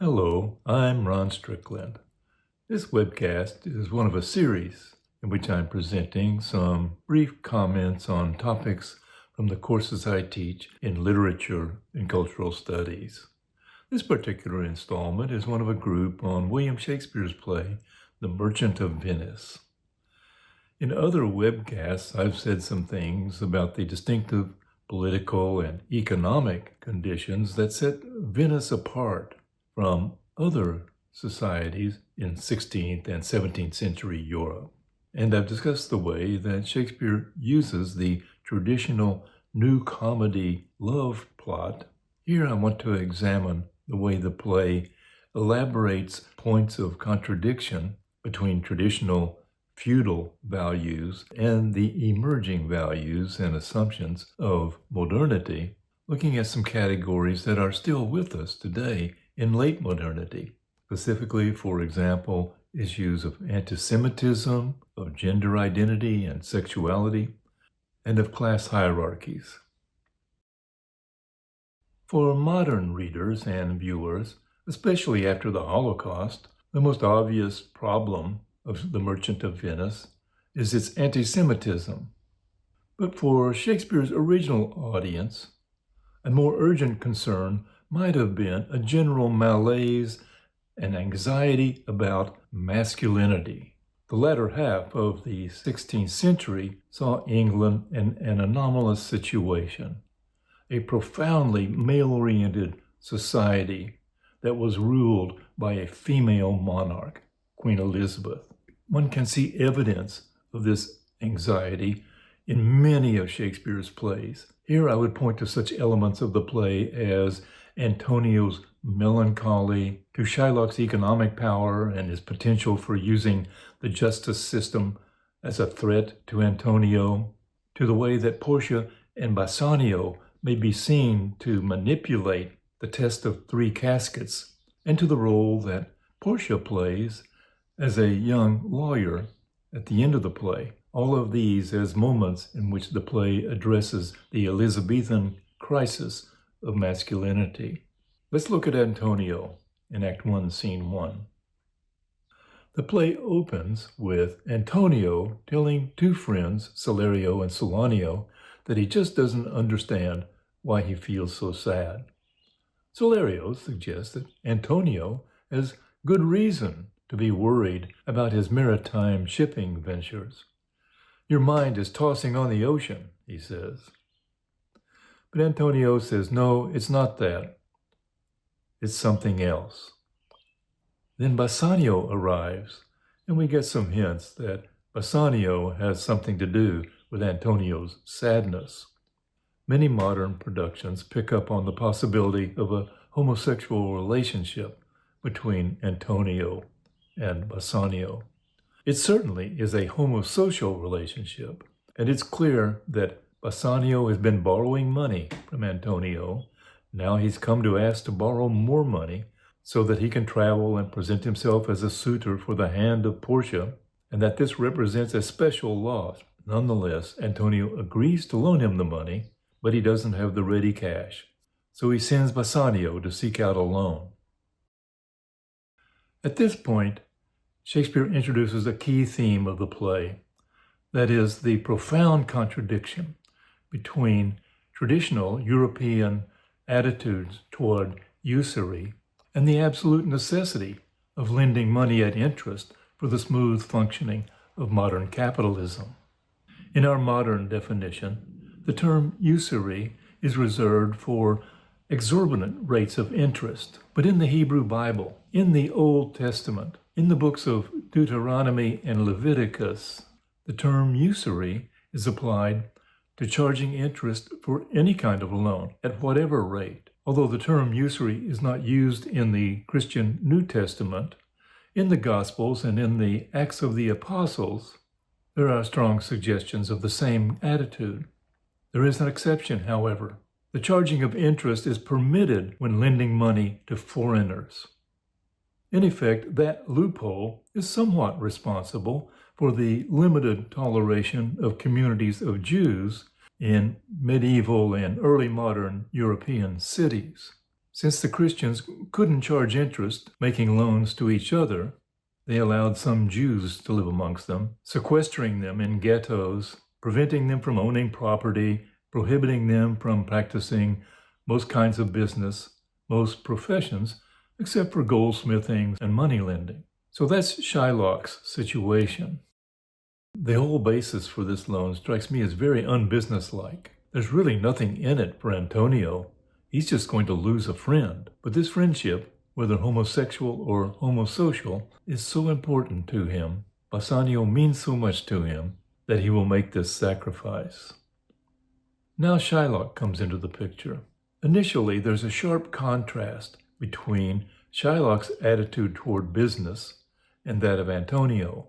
Hello, I'm Ron Strickland. This webcast is one of a series in which I'm presenting some brief comments on topics from the courses I teach in literature and cultural studies. This particular installment is one of a group on William Shakespeare's play, The Merchant of Venice. In other webcasts, I've said some things about the distinctive political and economic conditions that set Venice apart from other societies in 16th and 17th century Europe. And I've discussed the way that Shakespeare uses the traditional new comedy love plot. Here I want to examine the way the play elaborates points of contradiction between traditional feudal values and the emerging values and assumptions of modernity, looking at some categories that are still with us today in late modernity, specifically, for example, issues of anti-Semitism, of gender identity and sexuality, and of class hierarchies. For modern readers and viewers, especially after the Holocaust, the most obvious problem of The Merchant of Venice is its anti-Semitism. But for Shakespeare's original audience, a more urgent concern might have been a general malaise and anxiety about masculinity. The latter half of the 16th century saw England in an anomalous situation, a profoundly male-oriented society that was ruled by a female monarch, Queen Elizabeth. One can see evidence of this anxiety in many of Shakespeare's plays. Here I would point to such elements of the play as Antonio's melancholy, to Shylock's economic power and his potential for using the justice system as a threat to Antonio, to the way that Portia and Bassanio may be seen to manipulate the test of three caskets, and to the role that Portia plays as a young lawyer at the end of the play. All of these as moments in which the play addresses the Elizabethan crisis of masculinity. Let's look at Antonio in Act 1, Scene 1. The play opens with Antonio telling two friends, Salerio and Solanio, that he just doesn't understand why he feels so sad. Salerio suggests that Antonio has good reason to be worried about his maritime shipping ventures. Your mind is tossing on the ocean, he says. But Antonio says, no, it's not that. It's something else. Then Bassanio arrives, and we get some hints that Bassanio has something to do with Antonio's sadness. Many modern productions pick up on the possibility of a homosexual relationship between Antonio and Bassanio. It certainly is a homosocial relationship, and it's clear that Bassanio has been borrowing money from Antonio. Now he's come to ask to borrow more money so that he can travel and present himself as a suitor for the hand of Portia, and that this represents a special loss. Nonetheless, Antonio agrees to loan him the money, but he doesn't have the ready cash. So he sends Bassanio to seek out a loan. At this point, Shakespeare introduces a key theme of the play, that is the profound contradiction between traditional European attitudes toward usury and the absolute necessity of lending money at interest for the smooth functioning of modern capitalism. In our modern definition, the term usury is reserved for exorbitant rates of interest. But in the Hebrew Bible, in the Old Testament, in the books of Deuteronomy and Leviticus, the term usury is applied to charging interest for any kind of loan at whatever rate. Although the term usury is not used in the Christian New Testament, in the Gospels and in the Acts of the Apostles, there are strong suggestions of the same attitude. There is an exception, however. The charging of interest is permitted when lending money to foreigners. In effect, that loophole is somewhat responsible for the limited toleration of communities of Jews in medieval and early modern European cities. Since the Christians couldn't charge interest making loans to each other, they allowed some Jews to live amongst them, sequestering them in ghettos, preventing them from owning property, prohibiting them from practicing most kinds of business, most professions, except for goldsmithing and money lending. So that's Shylock's situation. The whole basis for this loan strikes me as very unbusinesslike. There's really nothing in it for Antonio. He's just going to lose a friend. But this friendship, whether homosexual or homosocial, is so important to him. Bassanio means so much to him that he will make this sacrifice. Now Shylock comes into the picture. Initially, there's a sharp contrast between Shylock's attitude toward business and that of Antonio.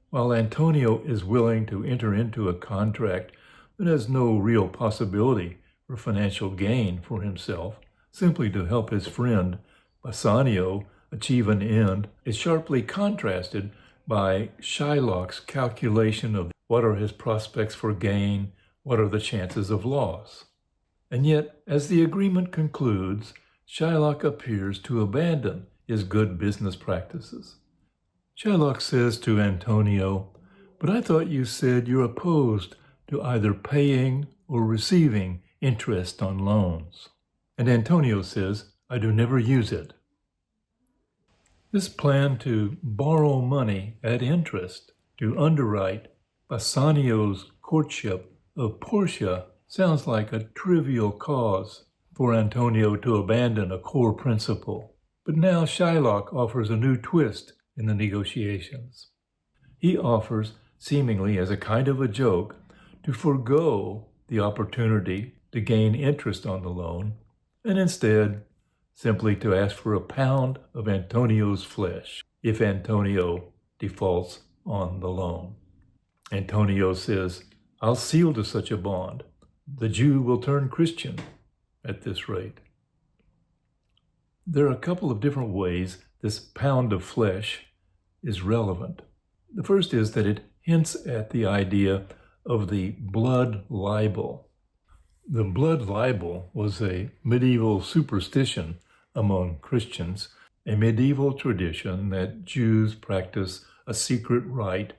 While Antonio is willing to enter into a contract that has no real possibility for financial gain for himself, simply to help his friend Bassanio achieve an end, is sharply contrasted by Shylock's calculation of what are his prospects for gain, what are the chances of loss. And yet, as the agreement concludes, Shylock appears to abandon his good business practices. Shylock says to Antonio, "But I thought you said you're opposed to either paying or receiving interest on loans." And Antonio says, "I do never use it." This plan to borrow money at interest to underwrite Bassanio's courtship of Portia sounds like a trivial cause for Antonio to abandon a core principle. But now Shylock offers a new twist in the negotiations. He offers, seemingly as a kind of a joke, to forego the opportunity to gain interest on the loan, and instead simply to ask for a pound of Antonio's flesh if Antonio defaults on the loan. Antonio says, "I'll seal to such a bond. The Jew will turn Christian at this rate." There are a couple of different ways this pound of flesh is relevant. The first is that it hints at the idea of the blood libel. The blood libel was a medieval superstition among Christians, a medieval tradition that Jews practice a secret rite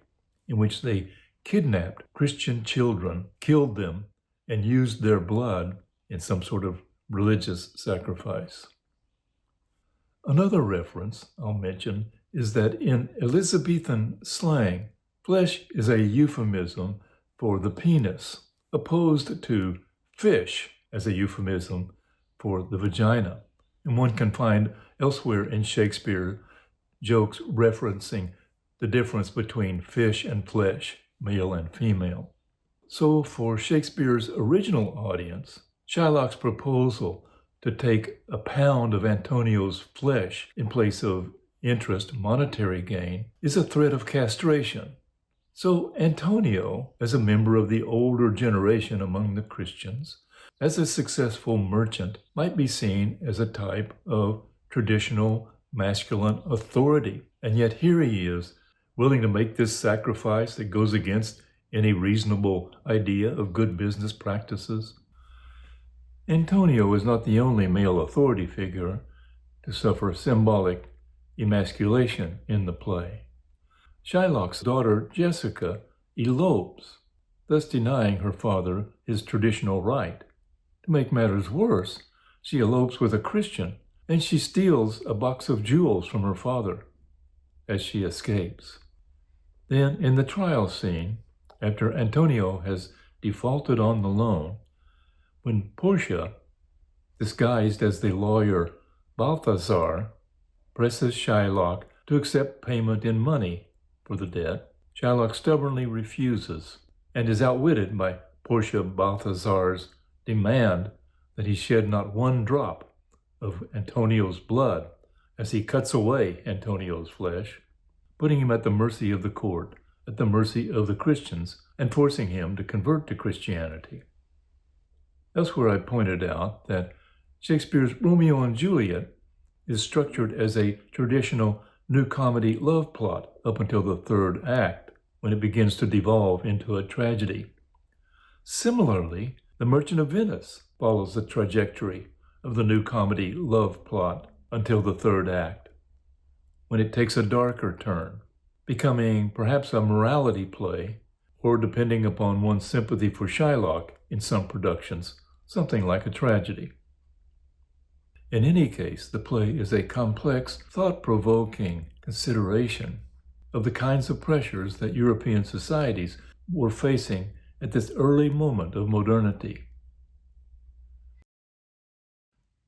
in which they kidnapped Christian children, killed them, and used their blood in some sort of religious sacrifice. Another reference I'll mention is that in Elizabethan slang, flesh is a euphemism for the penis, opposed to fish as a euphemism for the vagina. And one can find elsewhere in Shakespeare jokes referencing the difference between fish and flesh, male and female. So for Shakespeare's original audience, Shylock's proposal to take a pound of Antonio's flesh in place of interest monetary gain is a threat of castration. So Antonio, as a member of the older generation among the Christians, as a successful merchant, might be seen as a type of traditional masculine authority. And yet here he is, willing to make this sacrifice that goes against any reasonable idea of good business practices. Antonio is not the only male authority figure to suffer symbolic emasculation in the play. Shylock's daughter, Jessica, elopes, thus denying her father his traditional right. To make matters worse, she elopes with a Christian, and she steals a box of jewels from her father as she escapes. Then, in the trial scene, after Antonio has defaulted on the loan, when Portia, disguised as the lawyer Balthazar, presses Shylock to accept payment in money for the debt, Shylock stubbornly refuses and is outwitted by Portia Balthazar's demand that he shed not one drop of Antonio's blood as he cuts away Antonio's flesh, putting him at the mercy of the court, at the mercy of the Christians, and forcing him to convert to Christianity. Elsewhere I pointed out that Shakespeare's Romeo and Juliet is structured as a traditional new comedy love plot up until the third act, when it begins to devolve into a tragedy. Similarly, The Merchant of Venice follows the trajectory of the new comedy love plot until the third act, when it takes a darker turn, becoming perhaps a morality play, or depending upon one's sympathy for Shylock in some productions, something like a tragedy. In any case, the play is a complex, thought-provoking consideration of the kinds of pressures that European societies were facing at this early moment of modernity.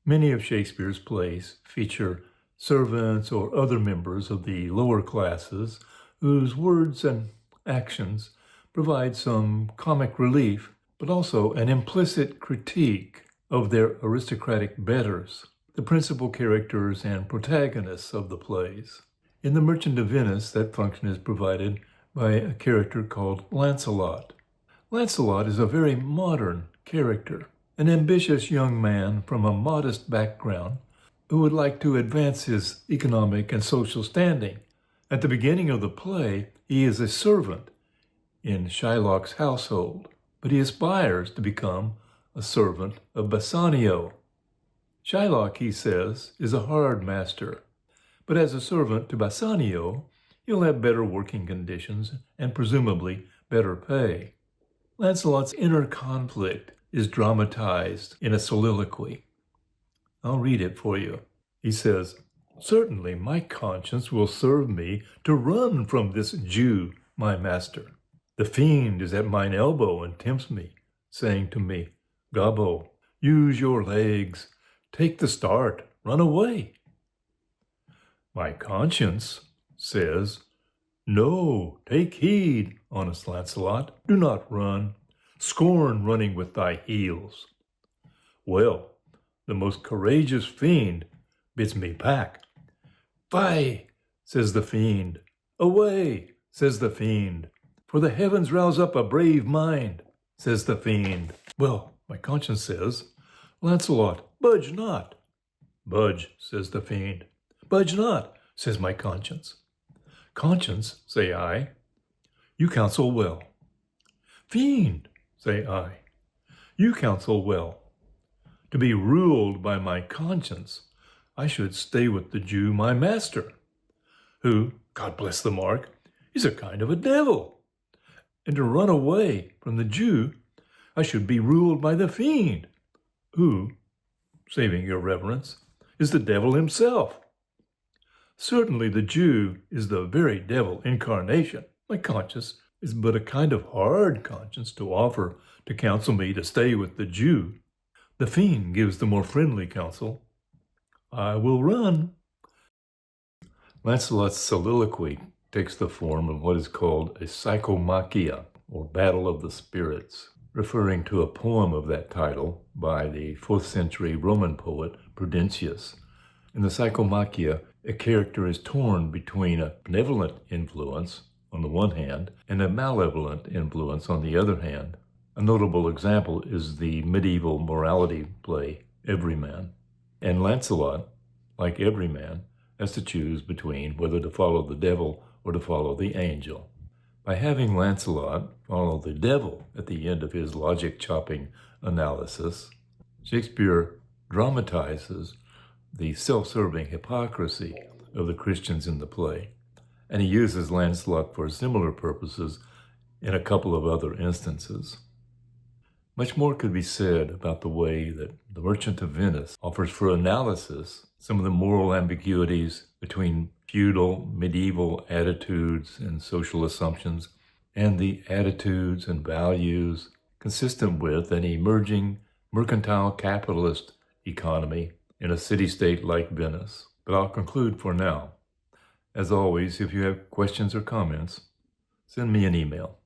Many of Shakespeare's plays feature servants or other members of the lower classes whose words and actions provide some comic relief, but also an implicit critique of their aristocratic betters, the principal characters and protagonists of the plays. In The Merchant of Venice, that function is provided by a character called Lancelot. Lancelot is a very modern character, an ambitious young man from a modest background who would like to advance his economic and social standing. At the beginning of the play, he is a servant in Shylock's household, but he aspires to become a servant of Bassanio. Shylock, he says, is a hard master, but as a servant to Bassanio, he'll have better working conditions and presumably better pay. Lancelot's inner conflict is dramatized in a soliloquy. I'll read it for you. He says, "Certainly my conscience will serve me to run from this Jew, my master. The fiend is at mine elbow and tempts me, saying to me, Gobbo, use your legs, take the start, run away. My conscience says, No, take heed, honest Lancelot, do not run, scorn running with thy heels. Well, the most courageous fiend bids me back. Fie, says the fiend. Away, says the fiend. For the heavens rouse up a brave mind, says the fiend. Well, my conscience says, Lancelot, budge not. Budge, says the fiend. Budge not, says my conscience. Conscience, say I, you counsel well. Fiend, say I, you counsel well. To be ruled by my conscience, I should stay with the Jew, my master, who, God bless the mark, is a kind of a devil. And to run away from the Jew, I should be ruled by the fiend, who, saving your reverence, is the devil himself. Certainly the Jew is the very devil incarnation. My conscience is but a kind of hard conscience to offer to counsel me to stay with the Jew. The fiend gives the more friendly counsel, I will run. Lancelot's soliloquy takes the form of what is called a psychomachia, or battle of the spirits, referring to a poem of that title by the 4th century Roman poet Prudentius. In the psychomachia, a character is torn between a benevolent influence on the one hand and a malevolent influence on the other hand. A notable example is the medieval morality play Everyman. And Lancelot, like Everyman, has to choose between whether to follow the devil or to follow the angel. By having Lancelot follow the devil at the end of his logic-chopping analysis, Shakespeare dramatizes the self-serving hypocrisy of the Christians in the play, and he uses Lancelot for similar purposes in a couple of other instances. Much more could be said about the way that The Merchant of Venice offers for analysis some of the moral ambiguities between feudal, medieval attitudes and social assumptions, and the attitudes and values consistent with an emerging mercantile capitalist economy in a city-state like Venice. But I'll conclude for now. As always, if you have questions or comments, send me an email.